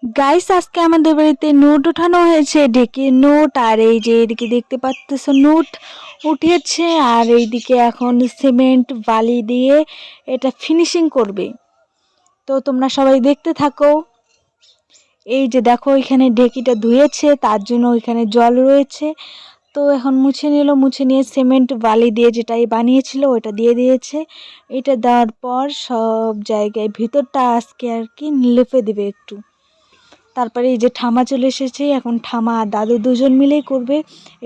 Guys, আজকে আমাদের বাড়িতে নোট উঠানো হয়েছে, ঢেকির নোট। আর এই যে এদিকে দেখতে পাচ্তেছ নোট উঠেছে, আর এইদিকে এখন সিমেন্ট বালি দিয়ে এটা ফিনিশিং করবে। তো তোমরা সবাই দেখতে থাকো। এই যে দেখো, এখানে ঢেকিটা ধুয়েছে, তার জন্য ওইখানে জল রয়েছে। তো এখন মুছে নিল, মুছে নিয়ে সিমেন্ট বালি দিয়ে যেটাই বানিয়েছিল ওটা দিয়ে দিয়েছে। এটা দেওয়ার পর সব জায়গায় ভিতরটা আজকে আর কি লেপে দেবে একটু। তারপরে এই যে ঠামা চলে এসেছে, এখন ঠামা আর দাদু দুজন মিলেই করবে।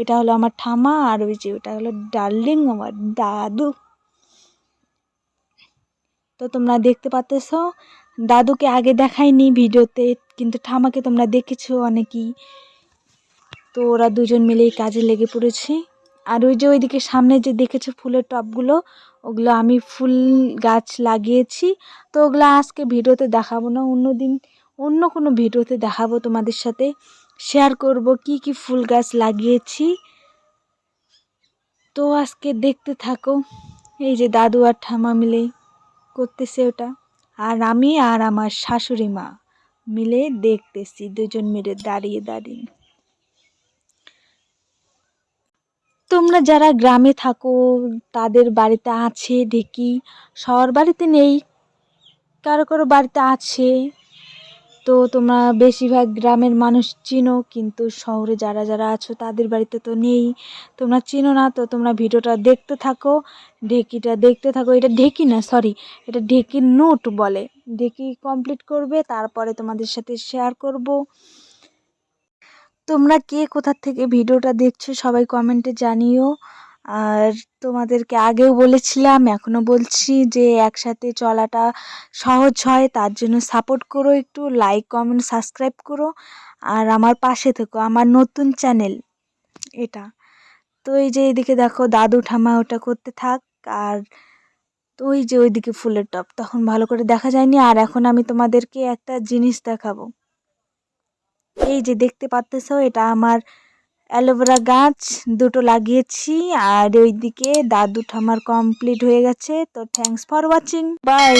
এটা হলো আমার ঠামা, আর ওই যে ওটা হলো ডার্লিং আমার দাদু। তো তোমরা দেখতে পাচ্তেছ, দাদুকে আগে দেখাইনি ভিডিওতে, কিন্তু ঠামাকে তোমরা দেখেছো অনেকেই। তো ওরা দুজন মিলেই কাজে লেগে পড়েছে। আর ওই যে ওইদিকে সামনে যে দেখেছো ফুলের টবগুলো, ওগুলো আমি ফুল গাছ লাগিয়েছি। তো ওগুলো আজকে ভিডিওতে দেখাবো না, অন্যদিন অন্য কোনো ভিডিওতে দেখাবো, তোমাদের সাথে শেয়ার করব কি কি ফুল গাছ লাগিয়েছি। তো আজকে দেখতে থাকো। এই যে দাদু আর ঠামা মিলে করতেছে ওটা, আর আমি আর আমার শাশুড়ি মা মিলে দেখতেছি, দুজন মিলে দাঁড়িয়ে দাঁড়িয়ে। তোমরা যারা গ্রামে থাকো তাদের বাড়িতে আছে ঢেকি, সবার বাড়িতে নেই, কারো কারো বাড়িতে আছে। তো তোমরা বেশিরভাগ গ্রামের মানুষ চিনো, কিন্তু শহরে যারা যারা আছো তাদের বাড়িতে তো নেই, তোমরা চিনো না। তো তোমরা ভিডিওটা দেখতে থাকো, ঢেকিটা দেখতে থাকো। এটা ঢেকি না, সরি, এটা ঢেকির নোট বলে। ঢেকি কমপ্লিট করবে, তারপরে তোমাদের সাথে শেয়ার করব। তোমরা কে কোথা থেকে ভিডিওটা দেখছো সবাই কমেন্টে জানিও। আর তোমাদেরকে আগেও বলেছিলাম, এখনো বলছি, যে একসাথে চলাটা সহজ হয়, তার জন্য সাপোর্ট করো, একটু লাইক কমেন্ট সাবস্ক্রাইব করো, আর আমার পাশে থেকো। আমার নতুন চ্যানেল এটা। তো এই যে এদিকে দেখো দাদু ঠামা ওটা করতে থাক। আর তো ওই যে ওইদিকে ফুলের টব তখন ভালো করে দেখা যায়নি। আর এখন আমি তোমাদেরকে একটা জিনিস দেখাবো। এই যে দেখতে পাচ্তেছো, এটা আমার অ্যালোভেরা গাছ দুটো লাগিয়েছি। আর ওইদিকে দাদু ঠামার কমপ্লিট হয়ে গেছে। তো থ্যাঙ্কস ফর ওয়াচিং, বাই।